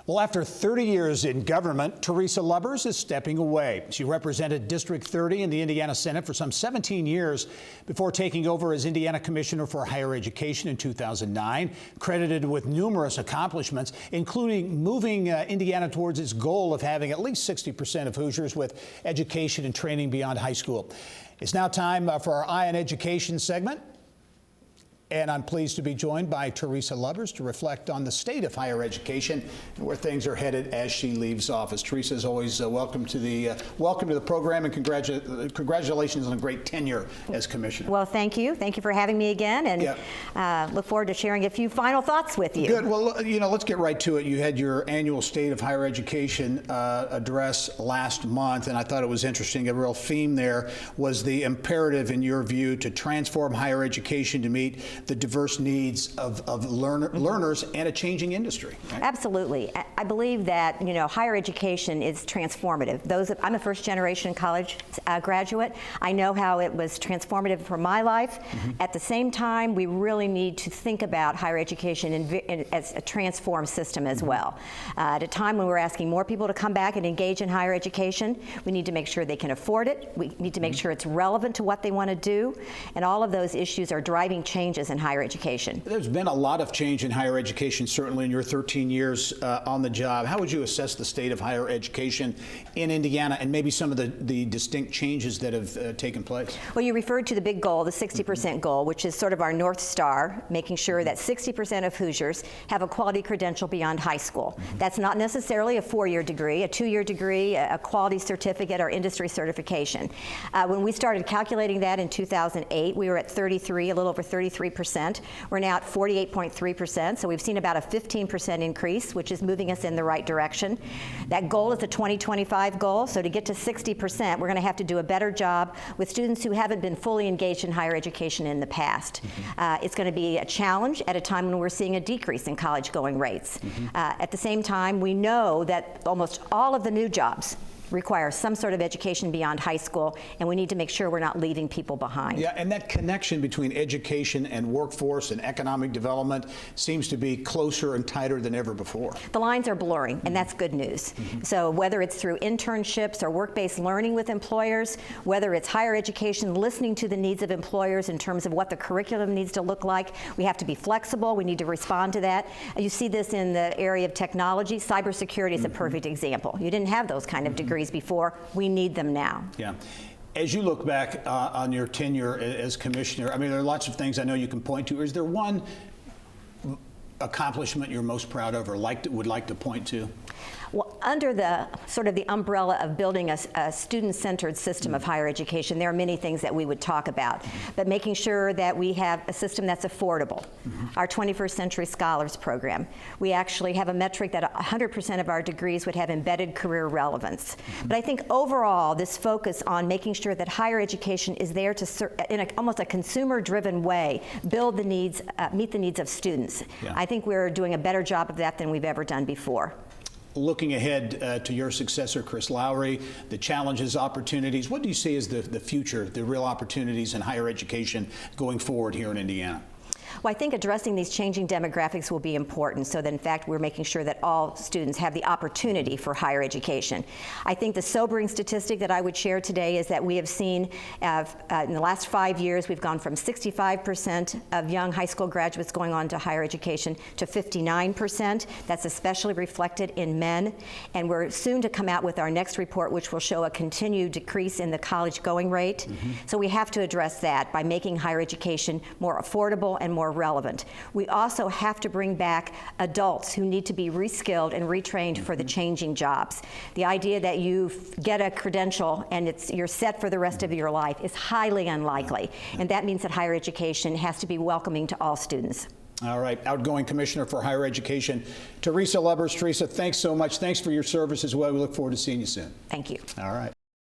Well, after 30 years in government, Teresa Lubbers is stepping away. She represented District 30 in the Indiana Senate for some 17 years before taking over as Indiana Commissioner for Higher Education in 2009, credited with numerous accomplishments, including moving Indiana towards its goal of having at least 60% of Hoosiers with education and training beyond high school. It's now time for our Eye on Education segment. And I'm pleased to be joined by Teresa Lubbers to reflect on the state of higher education and where things are headed as she leaves office. Teresa, as always, welcome to the program, and congratulations on a great tenure as commissioner. Well, thank you. Thank you for having me again, and look forward to sharing a few final thoughts with you. Good. Well, let's get right to it. You had your annual State of Higher Education address last month, and I thought it was interesting. A real theme there was the imperative, in your view, to transform higher education to meet the diverse needs of learners and a changing industry. Right? Absolutely. I believe that higher education is transformative. I'm a first-generation college graduate. I know how it was transformative for my life. At the same time, we really need to think about higher education as a transformed system as well. At a time when we're asking more people to come back and engage in higher education, we need to make sure they can afford it. We need to make sure it's relevant to what they want to do, and all of those issues are driving changes in higher education. There's been a lot of change in higher education, certainly in your 13 years on the job. How would you assess the state of higher education in Indiana and maybe some of the distinct changes that have taken place? Well, you referred to the big goal, the 60% goal, which is sort of our North Star, making sure that 60% of Hoosiers have a quality credential beyond high school. That's not necessarily a 4-year degree, a 2-year degree, a quality certificate, or industry certification. When we started calculating that in 2008, we were at a little over 33%. We're now at 48.3%, so we've seen about a 15% increase, which is moving us in the right direction. That goal is a 2025 goal, so to get to 60%, we're going to have to do a better job with students who haven't been fully engaged in higher education in the past. It's going to be a challenge at a time when we're seeing a decrease in college-going rates. At the same time, we know that almost all of the new jobs require some sort of education beyond high school, and we need to make sure we're not leaving people behind. Yeah, and that connection between education and workforce and economic development seems to be closer and tighter than ever before. The lines are blurring, and that's good news. So whether it's through internships or work-based learning with employers, whether it's higher education listening to the needs of employers in terms of what the curriculum needs to look like, we have to be flexible. We need to respond to that. You see this in the area of technology. Cybersecurity is a perfect example. You didn't have those kind of degrees before. We need them now. Yeah. As you look back on your tenure as commissioner, I mean, there are lots of things I know you can point to. Is there one accomplishment you're most proud of or would like to point to? Well, under the sort of the umbrella of building a student-centered system of higher education, there are many things that we would talk about, but making sure that we have a system that's affordable. Our 21st Century Scholars Program. We actually have a metric that 100% of our degrees would have embedded career relevance. But I think overall, this focus on making sure that higher education is there to, in almost a consumer-driven way, build the needs, meet the needs of students. Yeah. I think we're doing a better job of that than we've ever done before. Looking ahead to your successor, Chris Lowry, the challenges, opportunities, what do you see as the future, the real opportunities in higher education going forward here in Indiana? Well, I think addressing these changing demographics will be important, so that in fact we're making sure that all students have the opportunity for higher education. I think the sobering statistic that I would share today is that we have seen in the last 5 years we've gone from 65% of young high school graduates going on to higher education to 59%. That's especially reflected in men, and we're soon to come out with our next report, which will show a continued decrease in the college going rate. So we have to address that by making higher education more affordable and more relevant. We also have to bring back adults who need to be reskilled and retrained for the changing jobs. The idea that you get a credential and you're set for the rest of your life is highly unlikely, and that means that higher education has to be welcoming to all students. All right, outgoing Commissioner for Higher Education, Teresa Lubbers. Teresa, thanks so much. Thanks for your service as well. We look forward to seeing you soon. Thank you. All right.